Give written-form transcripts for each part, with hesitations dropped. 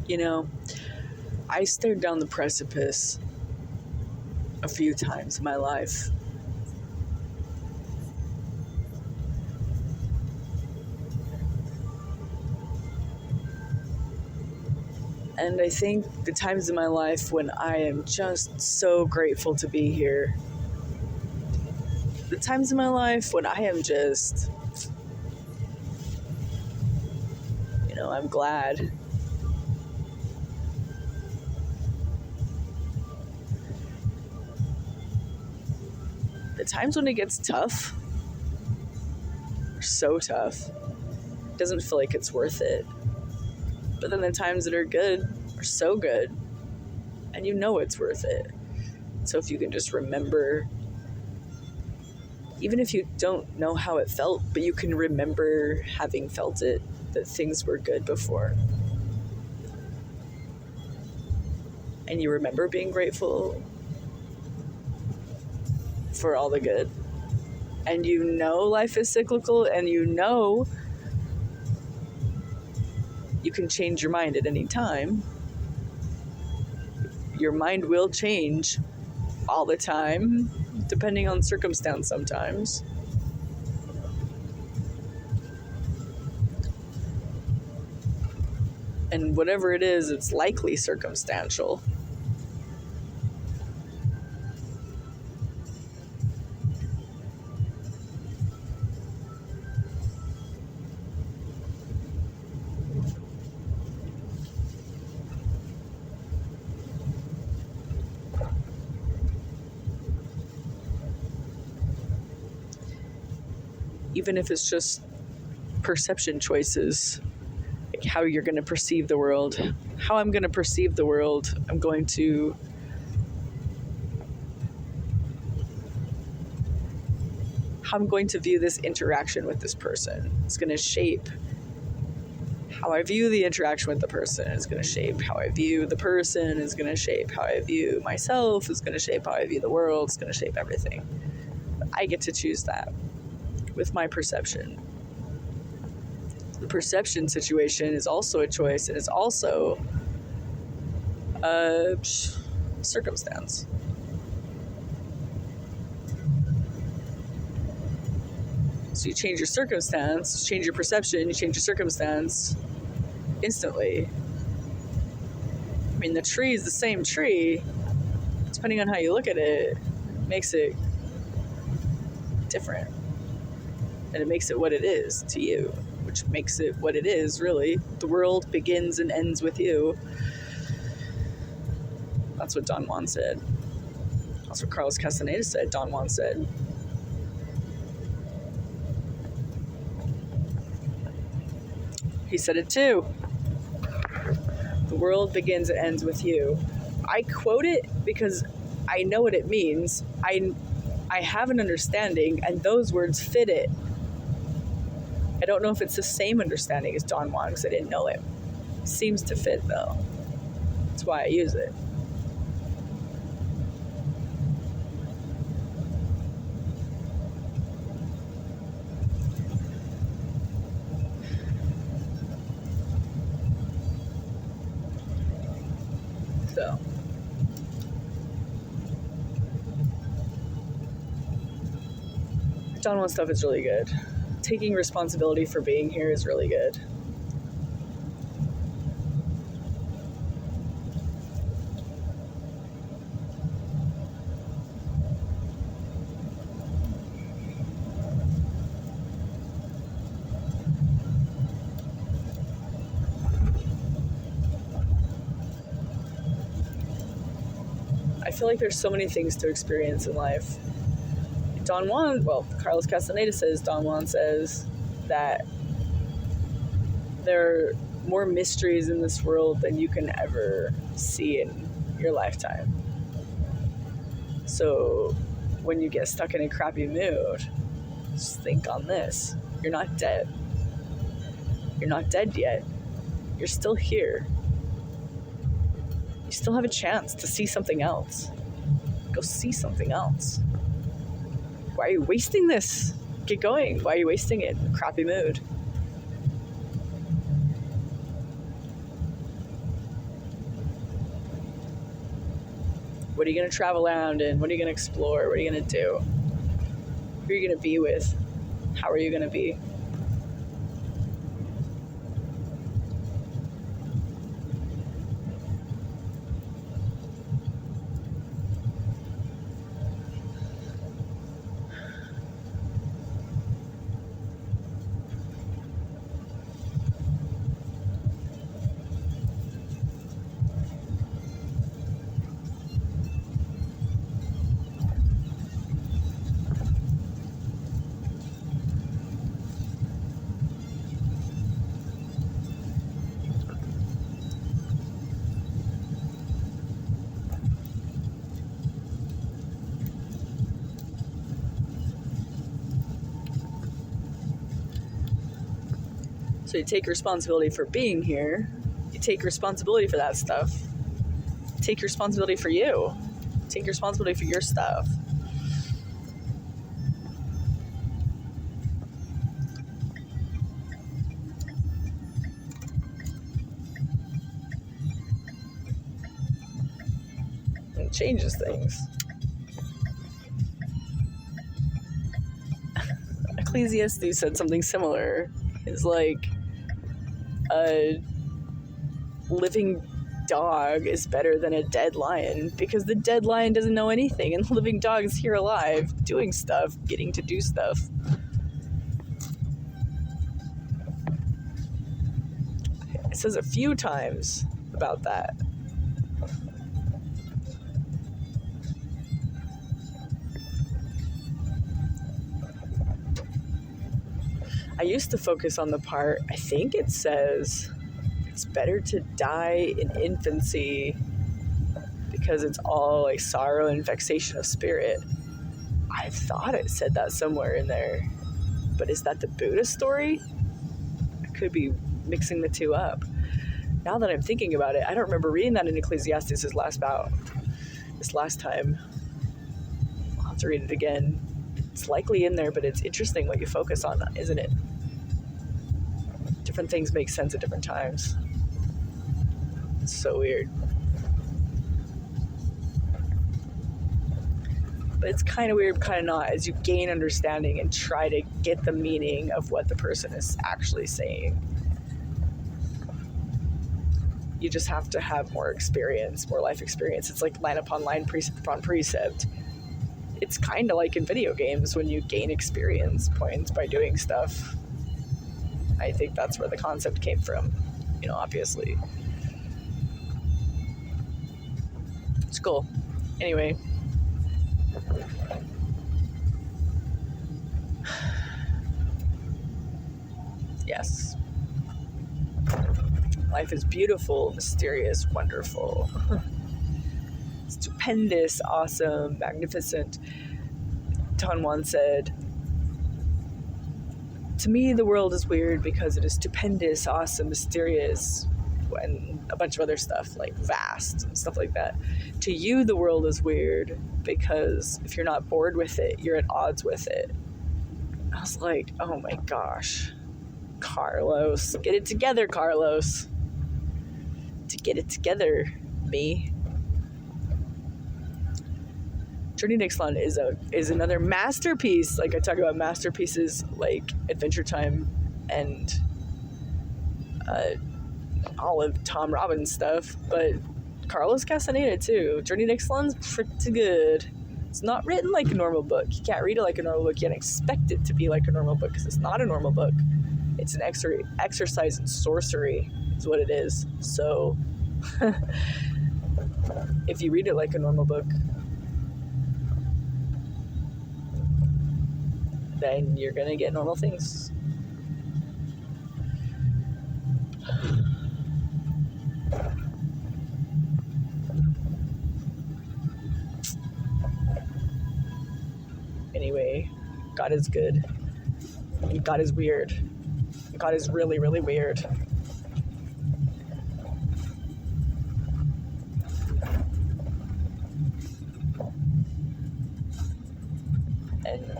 You know, I stared down the precipice a few times in my life. And I think the times in my life when I am just so grateful to be here, the times in my life when I am just, I'm glad. The times when it gets tough are so tough. It doesn't feel like it's worth it. But then the times that are good are so good, and it's worth it. So if you can just remember, even if you don't know how it felt, but you can remember having felt it, that things were good before. And you remember being grateful for all the good. And life is cyclical, and you can change your mind at any time. Your mind will change all the time, depending on circumstance sometimes. And whatever it is, it's likely circumstantial. Even if it's just perception choices, like how you're going to perceive the world. How I'm going to perceive the world, I'm going to view this interaction with this person. It's going to shape how I view the interaction with the person. It's going to shape how I view the person. It's going to shape how I view myself. It's going to shape how I view the world. It's going to shape everything. But I get to choose that with my perception. The perception situation is also a choice, and it's also a circumstance. So you change your circumstance, change your perception, you change your circumstance instantly. I mean, the tree is the same tree. Depending on how you look at it, makes it different. And it makes it what it is to you, which makes it what it is, really. The world begins and ends with you. That's what Don Juan said. That's what Carlos Castaneda said, Don Juan said. He said it too. The world begins and ends with you. I quote it because I know what it means. I have an understanding, and those words fit it. I don't know if it's the same understanding as Don Juan, because I didn't know him. It seems to fit, though. That's why I use it. So, Don Juan stuff is really good. Taking responsibility for being here is really good. I feel like there's so many things to experience in life. Carlos Castaneda says, Don Juan says that there are more mysteries in this world than you can ever see in your lifetime. So when you get stuck in a crappy mood, just think on this. You're not dead. You're not dead yet. You're still here. You still have a chance to see something else. Go see something else. Why are you wasting this? Get going. Why are you wasting it in a crappy mood? What are you going to travel around in? What are you going to explore? What are you going to do? Who are you going to be with? How are you going to be? So you take responsibility for being here. You take responsibility for that stuff. Take responsibility for you. Take responsibility for your stuff. It changes things. Ecclesiastes said something similar. It's like a living dog is better than a dead lion because the dead lion doesn't know anything and the living dog is here alive, doing stuff, getting to do stuff. It says a few times about that. I used to focus on the part, I think it says it's better to die in infancy because it's all like sorrow and vexation of spirit. I thought it said that somewhere in there. But is that the Buddha story? I could be mixing the two up. Now that I'm thinking about it, I don't remember reading that in Ecclesiastes this last time. I'll have to read it again. It's likely in there, but it's interesting what you focus on, isn't it? Different things make sense at different times. It's so weird. But it's kind of weird, kind of not, as you gain understanding and try to get the meaning of what the person is actually saying. You just have to have more experience, more life experience. It's like line upon line, precept upon precept. It's kind of like in video games when you gain experience points by doing stuff. I think that's where the concept came from, obviously. It's cool. Anyway. Yes. Life is beautiful, mysterious, wonderful. Stupendous, awesome, magnificent. Juan said, "To me, the world is weird because it is stupendous, awesome, mysterious, and a bunch of other stuff like vast and stuff like that. To you, the world is weird because if you're not bored with it, you're at odds with it." I was like, oh my gosh, Carlos, get it together, Carlos. To get it together, me. Journey to Ixtlan is another masterpiece. Like I talk about masterpieces like Adventure Time and all of Tom Robbins stuff, but Carlos Castaneda too. Journey to Ixtlan's pretty good. It's not written like a normal book. You can't read it like a normal book. You can't expect it to be like a normal book because it's not a normal book. It's an exercise in sorcery is what it is. So if you read it like a normal book, then you're gonna get normal things. Anyway, God is good. And God is weird. God is really, really weird. And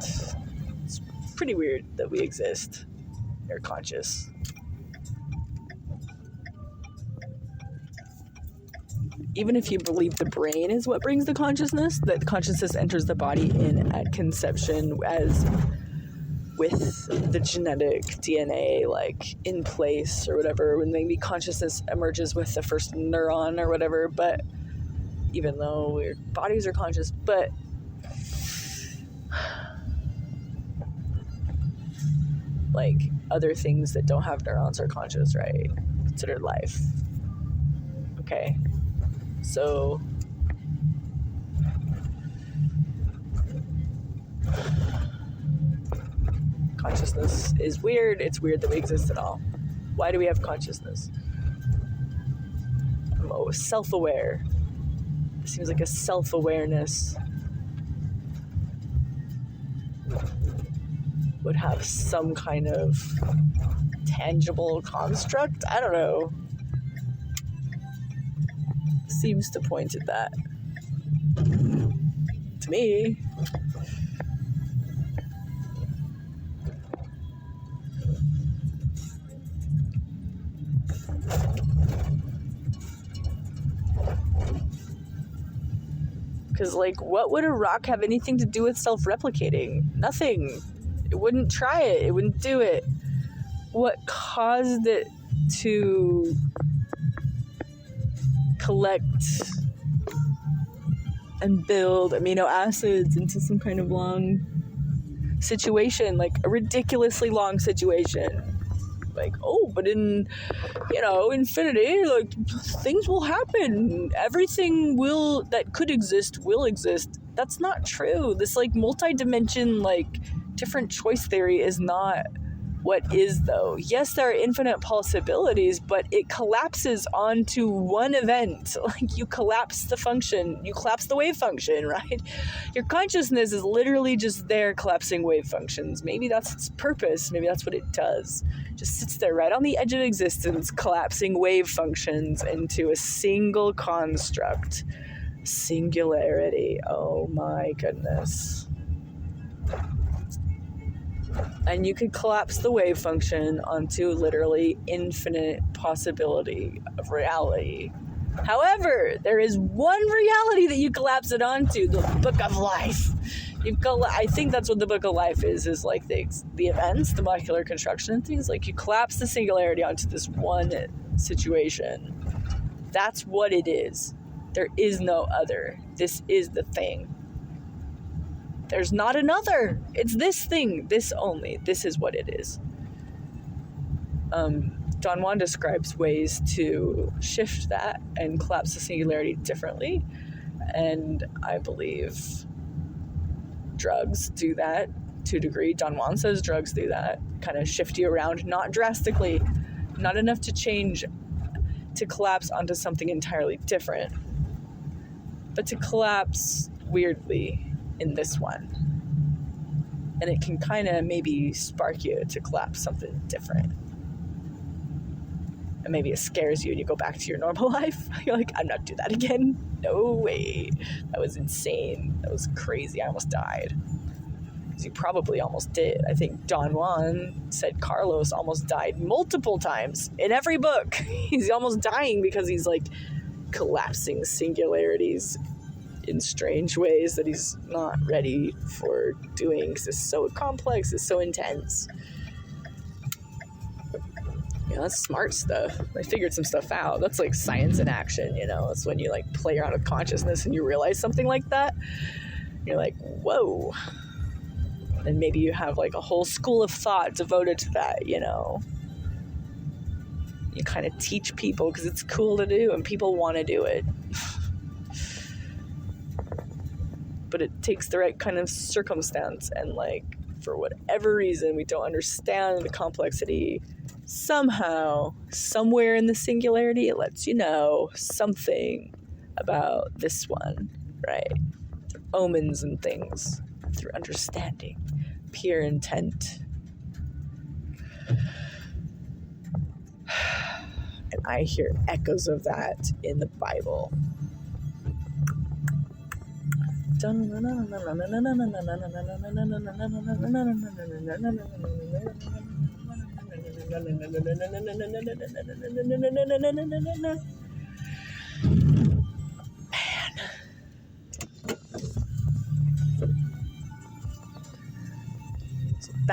it's pretty weird that we exist. They're conscious. even if you believe the brain is what brings the consciousness, that the consciousness enters the body in at conception as with the genetic DNA like in place or whatever, when maybe consciousness emerges with the first neuron or whatever, but even though our bodies are conscious, but like other things that don't have neurons are conscious, right? Considered life. Okay. So consciousness is weird. It's weird that we exist at all. Why do we have consciousness? I'm self-aware. It seems like a self-awareness would have some kind of tangible construct. I don't know. Seems to point at that. To me. Because, like, what would a rock have anything to do with self-replicating? Nothing. It wouldn't try it. It wouldn't do it. What caused it to collect and build amino acids into some kind of long situation, like a ridiculously long situation? Like, oh, but in, infinity, like, things will happen. Everything that could exist will exist. That's not true. This, like, multi-dimension, like, different choice theory is not what is, though. Yes, there are infinite possibilities, but it collapses onto one event. Like, you collapse the function. You collapse the wave function, right? Your consciousness is literally just there collapsing wave functions. Maybe that's its purpose. Maybe that's what it does. Just sits there right on the edge of existence, collapsing wave functions into a single construct. Singularity. Oh my goodness. And you could collapse the wave function onto literally infinite possibility of reality. However, there is one reality that you collapse it onto, the book of life. I think that's what the book of life is like the events, the molecular construction and things. Like, you collapse the singularity onto this one situation. That's what it is. There is no other. This is the thing. There's not another. It's this thing, this only. This is what it is. Don Juan describes ways to shift that and collapse the singularity differently. And I believe drugs do that to a degree. Don Juan says drugs do that. Kind of shift you around, not drastically, not enough to change, to collapse onto something entirely different, but to collapse weirdly in this one. And it can kind of maybe spark you to collapse something different. And maybe it scares you and you go back to your normal life. You're like, I'm not doing that again. No way. That was insane. That was crazy. I almost died. Because you probably almost did. I think Don Juan said Carlos almost died multiple times in every book. He's almost dying because he's like collapsing singularities in strange ways that he's not ready for doing, because it's so complex, it's so intense. That's smart stuff. I figured some stuff out. That's like science in action, It's when you like play around with consciousness and you realize something like that. You're like, whoa. And maybe you have like a whole school of thought devoted to that, You kind of teach people because it's cool to do and people want to do it. But it takes the right kind of circumstance, and like, for whatever reason, we don't understand the complexity. Somehow, somewhere in the singularity, it lets you know something about this one, right? Through omens and things, through understanding, pure intent. And I hear echoes of that in the Bible.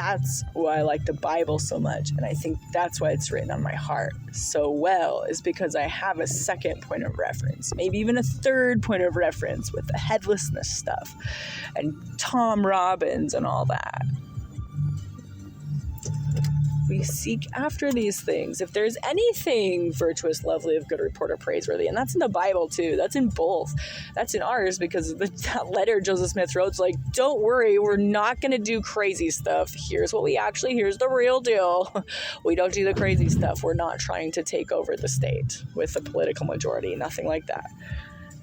that's why I like the Bible so much, and I think that's why it's written on my heart so well, is because I have a second point of reference, maybe even a third point of reference with the headlessness stuff and Tom Robbins and all that. We seek after these things. If there's anything virtuous, lovely, of good report, or praiseworthy, and that's in the Bible too. That's in both. That's in ours, because that letter Joseph Smith wrote's like, don't worry, we're not going to do crazy stuff. Here's the real deal. We don't do the crazy stuff. We're not trying to take over the state with a political majority. Nothing like that.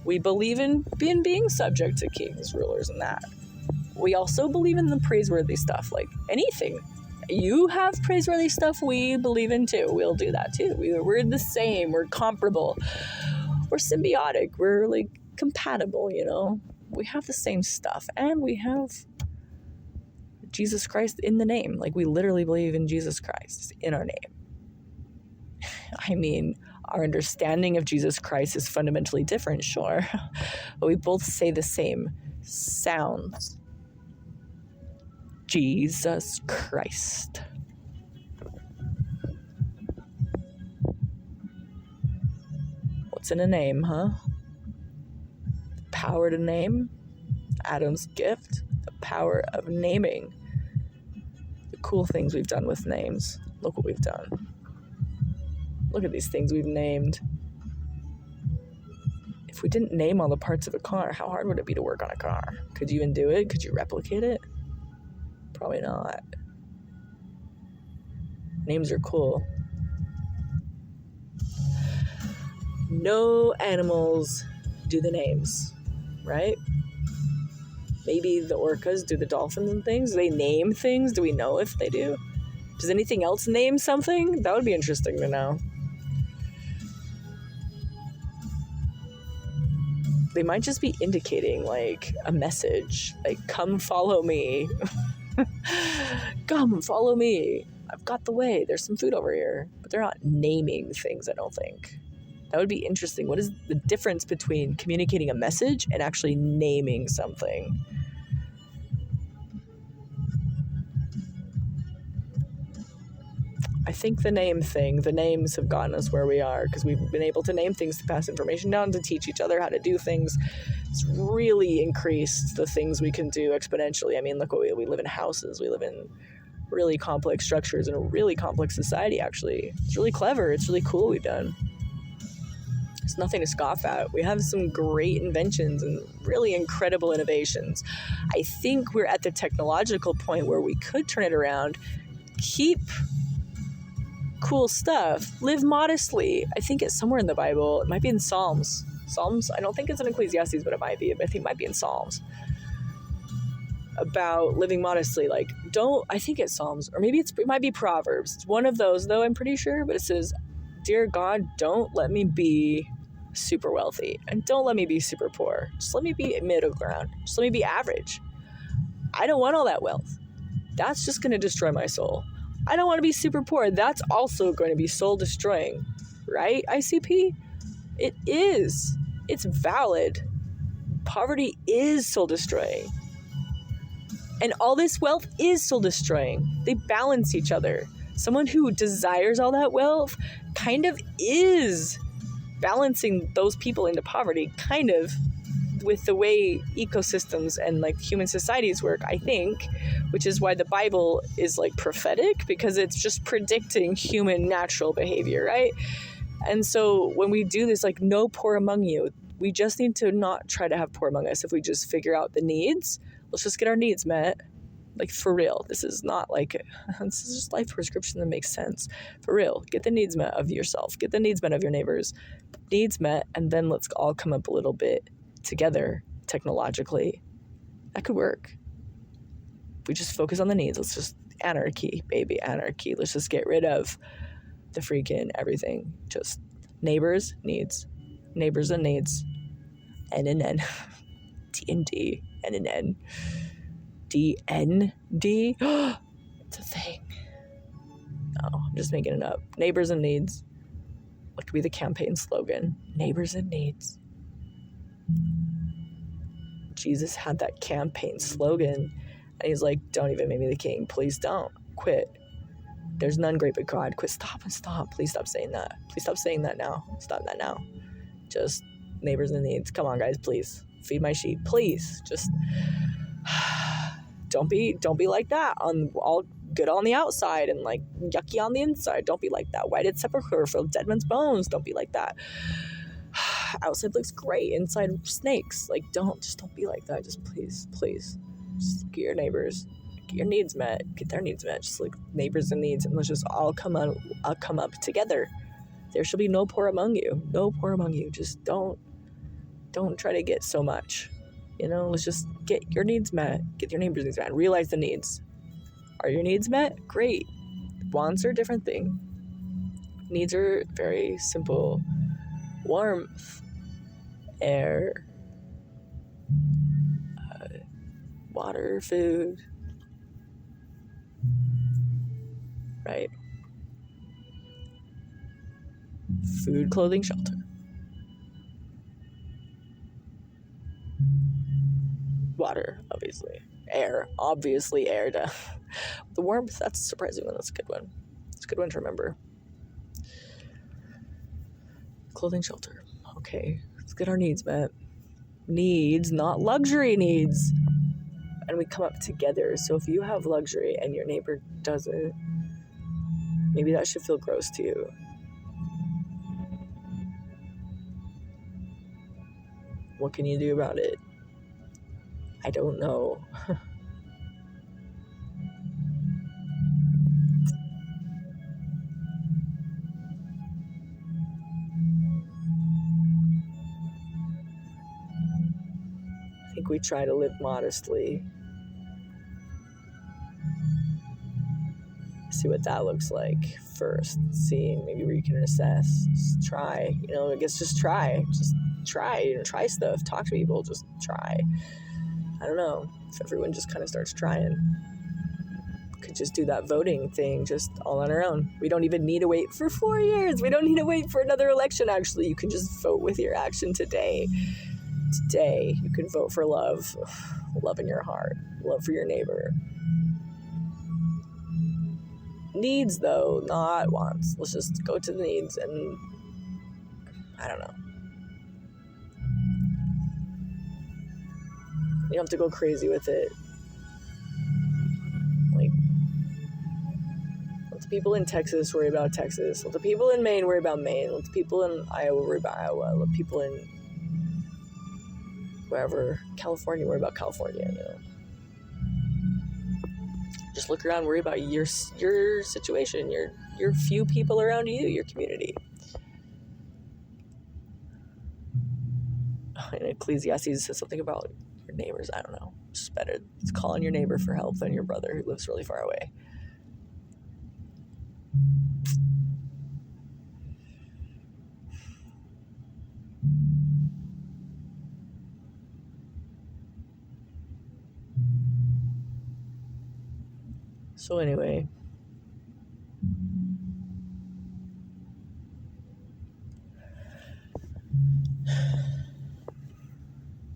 We believe in being subject to kings, rulers, and that. We also believe in the praiseworthy stuff, like anything. You have praiseworthy stuff we believe in too. We'll do that too. We're the same. We're comparable. We're symbiotic. We're like compatible, We have the same stuff. And we have Jesus Christ in the name. Like, we literally believe in Jesus Christ in our name. I mean, our understanding of Jesus Christ is fundamentally different, sure. But we both say the same sounds. Jesus Christ. What's in a name, huh? Power to name. Adam's gift. The power of naming. The cool things we've done with names. Look what we've done. Look at these things we've named. If we didn't name all the parts of a car, how hard would it be to work on a car? Could you even do it? Could you replicate it? Probably not. Names are cool. No animals do the names, right? Maybe the orcas do the dolphins and things. Do they name things? Do we know if they do? Does anything else name something? That would be interesting to know. They might just be indicating, like, a message. Like, come follow me. Come, follow me. I've got the way. There's some food over here. But they're not naming things, I don't think. That would be interesting. What is the difference between communicating a message and actually naming something? I think the name thing, the names have gotten us where we are because we've been able to name things to pass information down, to teach each other how to do things. It's really increased the things we can do exponentially. I mean, look, we live in houses. We live in really complex structures in a really complex society, actually. It's really clever. It's really cool what we've done. It's nothing to scoff at. We have some great inventions and really incredible innovations. I think we're at the technological point where we could turn it around, keep cool stuff, live modestly. I think it's somewhere in the Bible. It might be in Psalms. I don't think it's in Ecclesiastes, but it might be. I think it might be in Psalms about living modestly. Like, I think it's Psalms, or maybe it might be Proverbs. It's one of those, though, I'm pretty sure. But it says, dear God, don't let me be super wealthy and don't let me be super poor. Just let me be middle ground. Just let me be average. I don't want all that wealth. That's just going to destroy my soul. I don't want to be super poor. That's also going to be soul destroying, right? ICP? It is. It's valid. Poverty is soul destroying. And all this wealth is soul destroying. They balance each other. Someone who desires all that wealth kind of is balancing those people into poverty, kind of, with the way ecosystems and like human societies work, I think, which is why the Bible is like prophetic, because it's just predicting human natural behavior, right? And so when we do this, like, no poor among you, we just need to not try to have poor among us. If we just figure out the needs, let's just get our needs met. Like, for real. This is not like, this is just life prescription that makes sense. For real. Get the needs met of yourself. Get the needs met of your neighbors. Needs met, and then let's all come up a little bit together technologically. That could work. We just focus on the needs. Let's just anarchy, baby, anarchy. Let's just get rid of the freaking everything. Just neighbors, needs. Neighbors and needs. NNN. D&D. NNN. DND. It's a thing. No, I'm just making it up. Neighbors and needs. What could be the campaign slogan? Neighbors and needs. Jesus had that campaign slogan And he's like, don't even make me the king. Please don't. Quit. There's none great but God. Quit. Stop. Please stop saying that. Please stop saying that now. Stop that now. Just neighbors in needs. Come on, guys, please. Feed my sheep. Please. Just don't be like that. On all good on the outside and like yucky on the inside. Don't be like that. Whited sepulchre full of dead men's bones. Don't be like that. Outside looks great. Inside snakes. Like don't be like that. Just please. Just get your neighbors. Get your needs met. Get their needs met. Just like neighbors in needs, and let's just all come up together. There shall be no poor among you. No poor among you. Just don't try to get so much. Let's just get your needs met. Get your neighbors' needs met. Realize the needs. Are your needs met? Great. Wants are a different thing. Needs are very simple. Warmth, air, water, food. Right? Food, clothing, shelter. Water, obviously. Air, obviously air. The warmth, that's a surprising one. That's a good one. It's a good one to remember. Clothing, shelter. Okay, let's get our needs met. Needs, not luxury needs. And we come up together. So if you have luxury and your neighbor doesn't, maybe that should feel gross to you. What can you do about it? I don't know. I think we try to live modestly. See what that looks like first. See maybe where you can assess. Just try. I guess just try. Just try. Try stuff. Talk to people. Just try. I don't know. If everyone just kind of starts trying. Could just do that voting thing just all on our own. We don't even need to wait for 4 years. We don't need to wait for another election, actually. You can just vote with your action today. Today, you can vote for love. Love in your heart. Love for your neighbor. Needs, though, not wants. Let's just go to the needs and I don't know. You don't have to go crazy with it. Like, let the people in Texas worry about Texas. Let the people in Maine worry about Maine. Let the people in Iowa worry about Iowa. Let people in wherever, California, worry about California, Just look around, worry about your situation, your few people around you, your community. And Ecclesiastes says something about your neighbors. I don't know. It's just better. It's calling your neighbor for help than your brother who lives really far away. So anyway,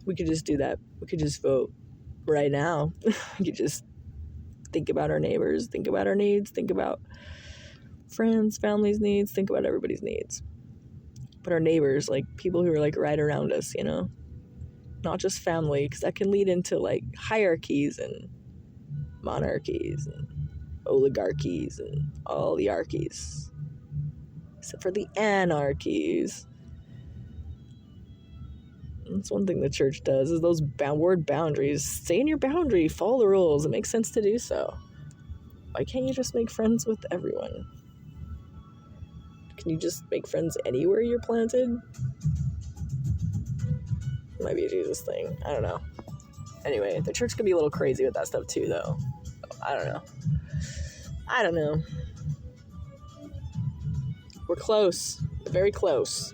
we could just do that. We could just vote right now. We could just think about our neighbors, think about our needs, think about friends, family's needs, think about everybody's needs. But our neighbors, like people who are like right around us, not just family, because that can lead into like hierarchies and monarchies and oligarchies and all the archies, except for the anarchies. That's one thing the church does, is those word boundaries. Stay in your boundary, follow the rules. It makes sense to do so. Why can't you just make friends with everyone? Can you just make friends anywhere you're planted? It might be a Jesus thing. I don't know. Anyway, the church can be a little crazy with that stuff too, though. I don't know. We're close. Very close.